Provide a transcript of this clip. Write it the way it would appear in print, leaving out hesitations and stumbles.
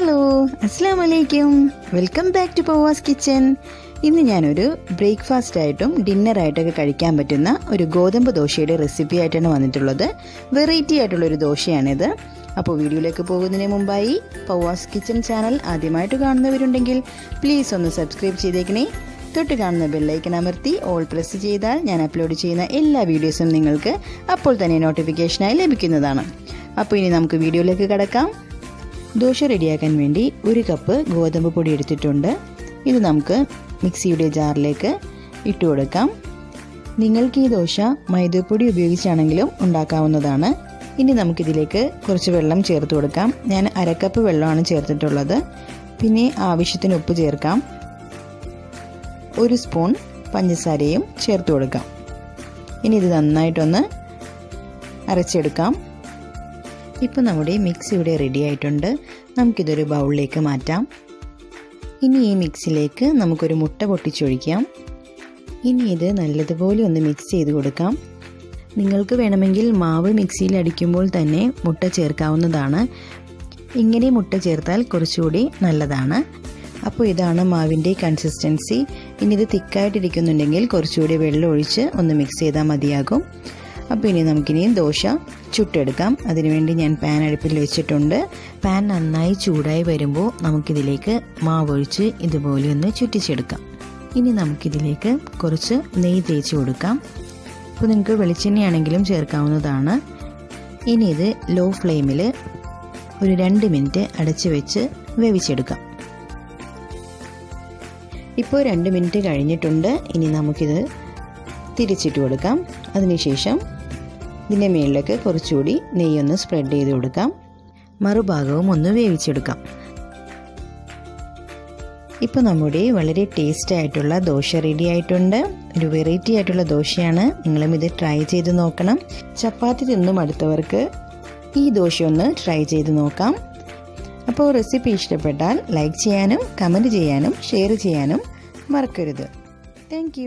Hello, അസ്സലാമു അലൈക്കും. Welcome back to Pavvas kitchen. ഇന്ന് ഞാനൊരു ബ്രേക്ക്ഫാസ്റ്റ് ആയിട്ടും ഡിന്നറായിട്ടൊക്കെ കഴിക്കാൻ പറ്റുന്ന ഒരു ഗോതമ്പ് ദോശയുടെ റെസിപ്പി ആയിട്ടാണ് വന്നിട്ടുള്ളത്. വെറൈറ്റി ആയിട്ടുള്ളൊരു ദോശയാണിത്. അപ്പോൾ വീഡിയോയിലേക്ക് പോകുന്നതിന് മുമ്പായി പവ്വാസ് കിച്ചൻ ചാനൽ ആദ്യമായിട്ട് കാണുന്നവരുണ്ടെങ്കിൽ പ്ലീസ് ഒന്ന് സബ്സ്ക്രൈബ് ചെയ്തേക്കണേ. തൊട്ട് കാണുന്ന ബെല്ലൈക്കൺ അമർത്തി ഓൾ പ്രസ് ചെയ്താൽ ഞാൻ അപ്ലോഡ് ചെയ്യുന്ന എല്ലാ വീഡിയോസും നിങ്ങൾക്ക് അപ്പോൾ തന്നെ നോട്ടിഫിക്കേഷനായി ലഭിക്കുന്നതാണ്. അപ്പോൾ ഇനി നമുക്ക് വീഡിയോയിലേക്ക് കടക്കാം. ദോശ റെഡിയാക്കാൻ വേണ്ടി 1 കപ്പ് ഗോതമ്പ് പൊടി എടുത്തിട്ടുണ്ട്. ഇത് നമുക്ക് മിക്സിയുടെ ജാറിലേക്ക് ഇട്ട് കൊടുക്കാം. നിങ്ങൾക്ക് ഈ ദോശ മൈദപ്പൊടി ഉപയോഗിച്ചാണെങ്കിലും ഉണ്ടാക്കാവുന്നതാണ്. ഇനി നമുക്കിതിലേക്ക് കുറച്ച് വെള്ളം ചേർത്ത് കൊടുക്കാം. ഞാൻ 1/2 കപ്പ് വെള്ളമാണ് ചേർത്തിട്ടുള്ളത്. പിന്നെ ആവശ്യത്തിന് ഉപ്പ് ചേർക്കാം. 1 സ്പൂൺ പഞ്ചസാരയും ചേർത്ത് കൊടുക്കാം. ഇനി ഇത് നന്നായിട്ടൊന്ന് അരച്ചെടുക്കാം. ഇപ്പോൾ നമ്മുടെ മിക്സ് ഇവിടെ റെഡി ആയിട്ടുണ്ട്. നമുക്കിതൊരു ബൗളിലേക്ക് മാറ്റാം. ഇനി ഈ മിക്സിലേക്ക് നമുക്കൊരു മുട്ട പൊട്ടിച്ചൊഴിക്കാം. ഇനി ഇത് നല്ലതുപോലെ ഒന്ന് മിക്സ് ചെയ്ത് കൊടുക്കാം. നിങ്ങൾക്ക് വേണമെങ്കിൽ മാവ് മിക്സിയിൽ അടിക്കുമ്പോൾ തന്നെ മുട്ട ചേർക്കാവുന്നതാണ്. ഇങ്ങനെ മുട്ട ചേർത്താൽ കുറച്ചുകൂടി നല്ലതാണ്. അപ്പോൾ ഇതാണ് മാവിൻ്റെ കൺസിസ്റ്റൻസി. ഇനി ഇത് തിക്കായിട്ടിരിക്കുന്നുണ്ടെങ്കിൽ കുറച്ചുകൂടി വെള്ളം ഒഴിച്ച് ഒന്ന് മിക്സ് ചെയ്താൽ മതിയാകും. അപ്പോൾ ഇനി നമുക്കിനി ദോശ ചുട്ടെടുക്കാം. അതിനുവേണ്ടി ഞാൻ പാൻ അടുപ്പിൽ വെച്ചിട്ടുണ്ട്. പാൻ നന്നായി ചൂടായി വരുമ്പോൾ നമുക്കിതിലേക്ക് മാവൊഴിച്ച് ഇതുപോലെ ഒന്ന് ചുറ്റിച്ചെടുക്കാം. ഇനി നമുക്കിതിലേക്ക് കുറച്ച് നെയ്യ് തേച്ച് കൊടുക്കാം. അപ്പോൾ നിങ്ങൾക്ക് വെളിച്ചെണ്ണയാണെങ്കിലും ചേർക്കാവുന്നതാണ്. ഇനി ഇത് ലോ ഫ്ലെയിമിൽ ഒരു 2 മിനിറ്റ് അടച്ച് വെച്ച് വേവിച്ചെടുക്കാം. ഇപ്പോൾ 2 മിനിറ്റ് കഴിഞ്ഞിട്ടുണ്ട്. ഇനി നമുക്കിത് തിരിച്ചിട്ട് കൊടുക്കാം. അതിനുശേഷം ഇതിൻ്റെ മുകളിലേക്ക് കുറച്ചുകൂടി നെയ്യൊന്ന് സ്പ്രെഡ് ചെയ്ത് കൊടുക്കാം. മറുഭാഗവും ഒന്ന് വേവിച്ചെടുക്കാം. ഇപ്പോൾ നമ്മുടെ വളരെ ടേസ്റ്റ് ആയിട്ടുള്ള ദോശ റെഡി ആയിട്ടുണ്ട്. ഒരു വെറൈറ്റി ആയിട്ടുള്ള ദോശയാണ്. നിങ്ങളും ഇത് ട്രൈ ചെയ്ത് നോക്കണം. ചപ്പാത്തി തിന്നും അടുത്തവർക്ക് ഈ ദോശ ഒന്ന് ട്രൈ ചെയ്ത് നോക്കാം. അപ്പോൾ റെസിപ്പി ഇഷ്ടപ്പെട്ടാൽ ലൈക്ക് ചെയ്യാനും കമൻറ്റ് ചെയ്യാനും ഷെയർ ചെയ്യാനും മറക്കരുത്. താങ്ക്